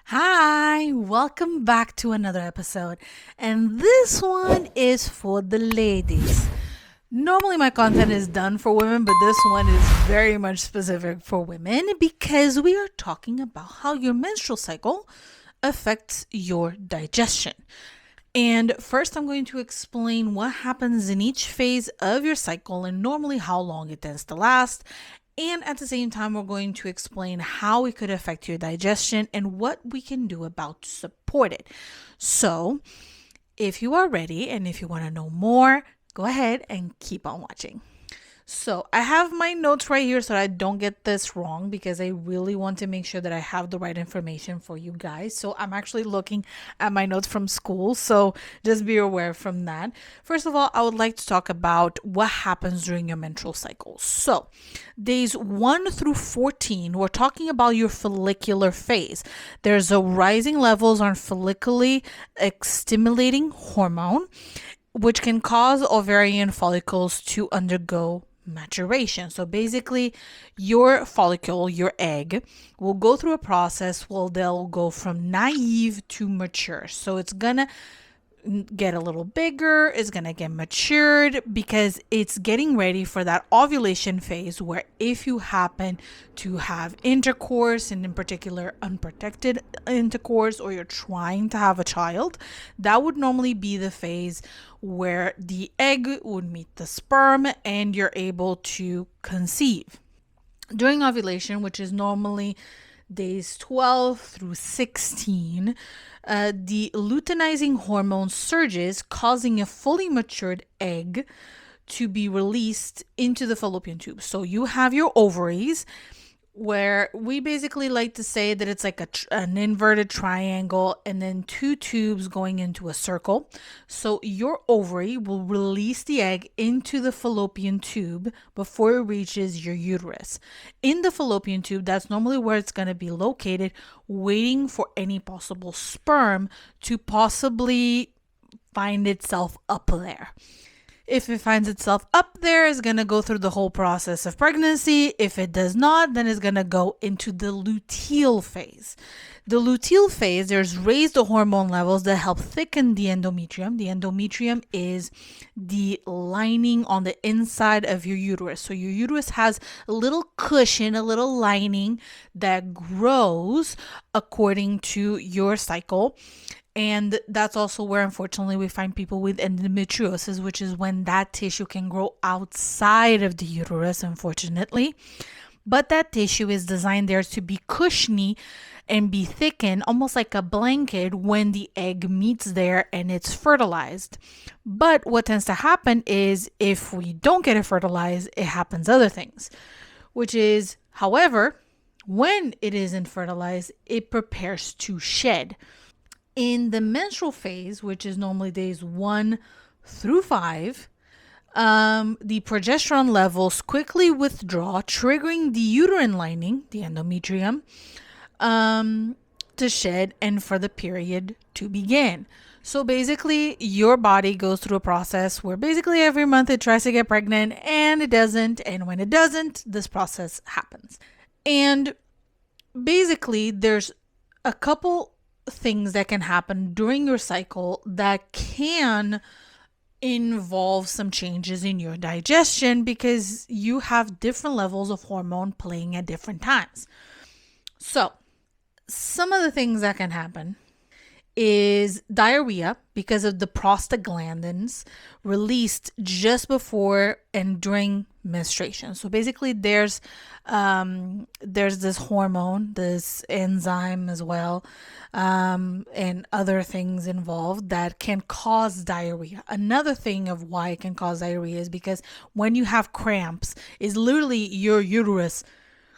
Hi, welcome back to another episode. And this one is for the ladies. Normally, my content is done for women, but this one is very much specific for women because we are talking about how your menstrual cycle affects your digestion. And first, I'm going to explain what happens in each phase of your cycle and normally how long it tends to last. And at the same time, we're going to explain how it could affect your digestion and what we can do about to support it. So, if you are ready and if you want to know more, go ahead and keep on watching. So I have my notes right here so I don't get this wrong because I really want to make sure that I have the right information for you guys. So I'm actually looking at my notes from school. So just be aware from that. First of all, I would like to talk about what happens during your menstrual cycle. So days 1 through 14, we're talking about your follicular phase. There's a rising levels on follicularly stimulating hormone, which can cause ovarian follicles to undergo maturation. So basically, your follicle, your egg, will go through a process where they'll go from naive to mature. So it's gonna get a little bigger, it's gonna get matured because it's getting ready for that ovulation phase where if you happen to have intercourse, and in particular unprotected intercourse, or you're trying to have a child, that would normally be the phase where the egg would meet the sperm and you're able to conceive. During ovulation, which is normally days 12 through 16, the luteinizing hormone surges, causing a fully matured egg to be released into the fallopian tube. So you have your ovaries, where we basically like to say that it's like an inverted triangle and then two tubes going into a circle. So your ovary will release the egg into the fallopian tube before it reaches your uterus. In the fallopian tube, that's normally where it's going to be located, waiting for any possible sperm to possibly find itself up there. If it finds itself up there, it's going to go through the whole process of pregnancy. If it does not, then it's going to go into the luteal phase. The luteal phase, there's raised hormone levels that help thicken the endometrium. The endometrium is the lining on the inside of your uterus. So your uterus has a little cushion, a little lining that grows according to your cycle. And that's also where, unfortunately, we find people with endometriosis, which is when that tissue can grow outside of the uterus, unfortunately. But that tissue is designed there to be cushiony and be thickened, almost like a blanket, when the egg meets there and it's fertilized. But what tends to happen is if we don't get it fertilized, it happens other things, which is, however, when it isn't fertilized, it prepares to shed. In the menstrual phase, which is normally days 1 through 5, the progesterone levels quickly withdraw, triggering the uterine lining, the endometrium, to shed and for the period to begin. So basically, your body goes through a process where basically every month it tries to get pregnant and it doesn't. And when it doesn't, this process happens. And basically, there's a couple things that can happen during your cycle that can involve some changes in your digestion because you have different levels of hormone playing at different times. So, some of the things that can happen is diarrhea because of the prostaglandins released just before and during menstruation. So basically there's this hormone, this enzyme as well, and other things involved that can cause diarrhea. Another thing of why it can cause diarrhea is because when you have cramps, is literally your uterus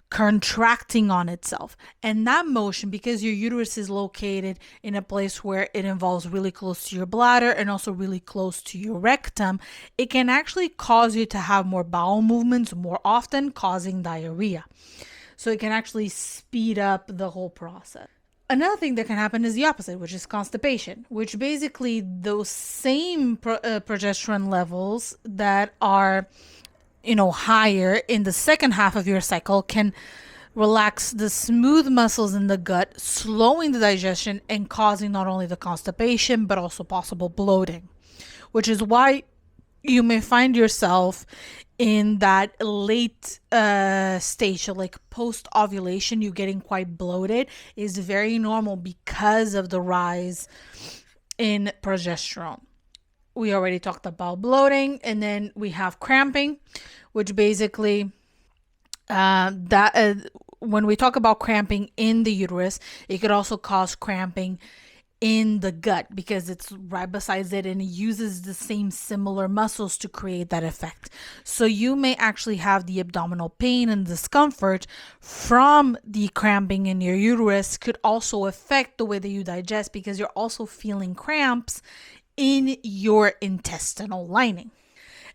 contracting on itself. And that motion, because your uterus is located in a place where it involves really close to your bladder and also really close to your rectum, it can actually cause you to have more bowel movements more often, causing diarrhea. So it can actually speed up the whole process. Another thing that can happen is the opposite, which is constipation, which basically those same progesterone levels that are higher in the second half of your cycle can relax the smooth muscles in the gut, slowing the digestion and causing not only the constipation but also possible bloating, which is why you may find yourself in that late stage, so like post ovulation, you getting quite bloated is very normal because of the rise in progesterone. We already talked about bloating, and then we have cramping, which basically when we talk about cramping in the uterus, it could also cause cramping in the gut because it's right besides it and it uses the same similar muscles to create that effect. So you may actually have the abdominal pain and discomfort from the cramping in your uterus could also affect the way that you digest because you're also feeling cramps in your intestinal lining.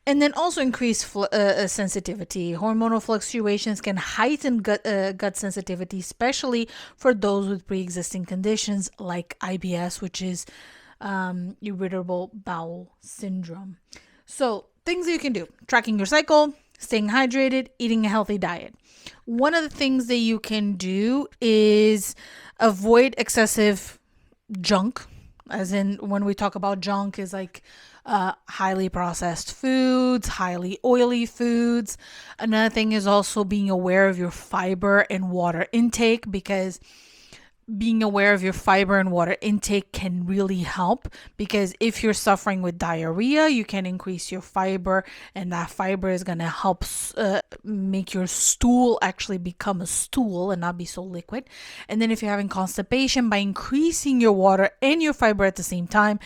And then also increase sensitivity. Hormonal fluctuations can heighten gut sensitivity, especially for those with pre-existing conditions like IBS, which is irritable bowel syndrome. So things that you can do: tracking your cycle, staying hydrated, eating a healthy diet. One of the things that you can do is avoid excessive junk. As in, when we talk about junk, is like highly processed foods, highly oily foods. Another thing is also being aware of your fiber and water intake, because being aware of your fiber and water intake can really help, because if you're suffering with diarrhea, you can increase your fiber, and that fiber is going to help make your stool actually become a stool and not be so liquid. And then if you're having constipation, by increasing your water and your fiber at the same time,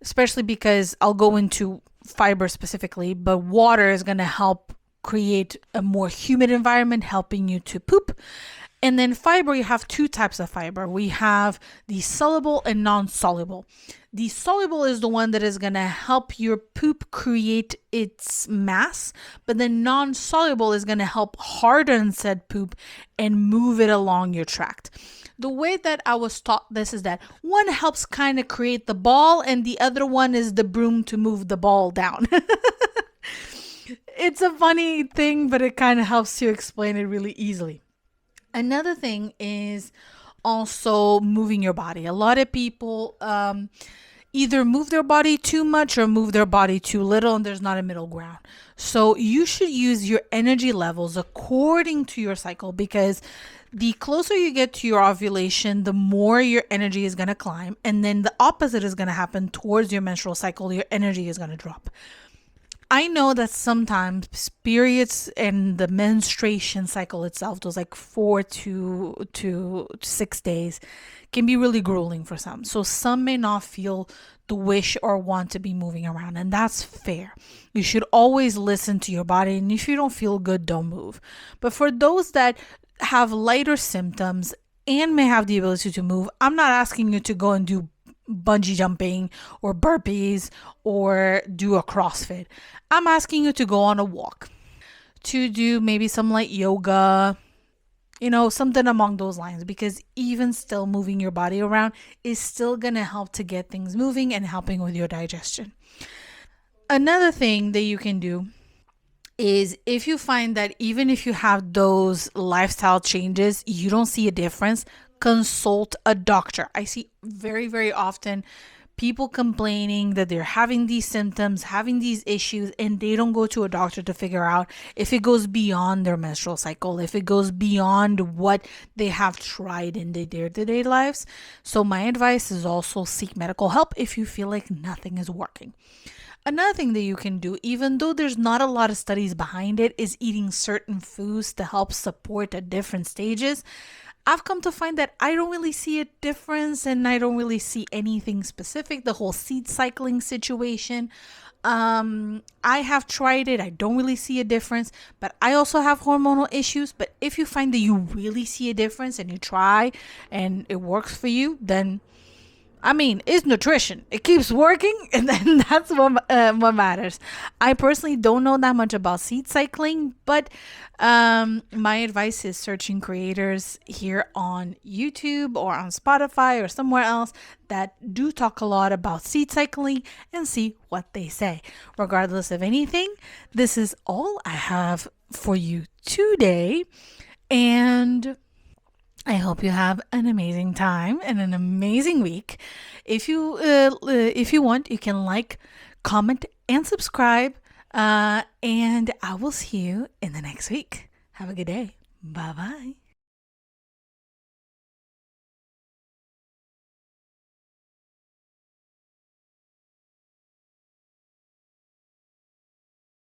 especially because I'll go into fiber specifically, but water is going to help create a more humid environment, helping you to poop. And then fiber, you have two types of fiber. We have the soluble and non-soluble. The soluble is the one that is going to help your poop create its mass, but the non-soluble is going to help harden said poop and move it along your tract. The way that I was taught this is that one helps kind of create the ball and the other one is the broom to move the ball down. It's a funny thing, but it kind of helps you explain it really easily. Another thing is also moving your body. A lot of people either move their body too much or move their body too little, and there's not a middle ground. So you should use your energy levels according to your cycle, because the closer you get to your ovulation, the more your energy is going to climb. And then the opposite is going to happen towards your menstrual cycle. Your energy is going to drop. I know that sometimes periods and the menstruation cycle itself, those like 4 to 6 days, can be really grueling for some. So some may not feel the wish or want to be moving around, and that's fair. You should always listen to your body, and if you don't feel good, don't move. But for those that have lighter symptoms and may have the ability to move, I'm not asking you to go and do bungee jumping or burpees or do a CrossFit. I'm asking you to go on a walk, to do maybe some light yoga, something along those lines, because even still moving your body around is still going to help to get things moving and helping with your digestion. Another thing that you can do is, if you find that even if you have those lifestyle changes, you don't see a difference, consult a doctor. I see very, very often people complaining that they're having these symptoms, having these issues, and they don't go to a doctor to figure out if it goes beyond their menstrual cycle, if it goes beyond what they have tried in their day-to-day lives. So my advice is also seek medical help if you feel like nothing is working. Another thing that you can do, even though there's not a lot of studies behind it, is eating certain foods to help support at different stages. I've come to find that I don't really see a difference, and I don't really see anything specific. The whole seed cycling situation, I have tried it. I don't really see a difference, but I also have hormonal issues. But if you find that you really see a difference and you try and it works for you, then it's nutrition. It keeps working, and then that's what matters. I personally don't know that much about seed cycling, but my advice is searching creators here on YouTube or on Spotify or somewhere else that do talk a lot about seed cycling and see what they say. Regardless of anything, this is all I have for you today. And I hope you have an amazing time and an amazing week. If you want, you can like, comment, and subscribe. And I will see you in the next week. Have a good day. Bye bye.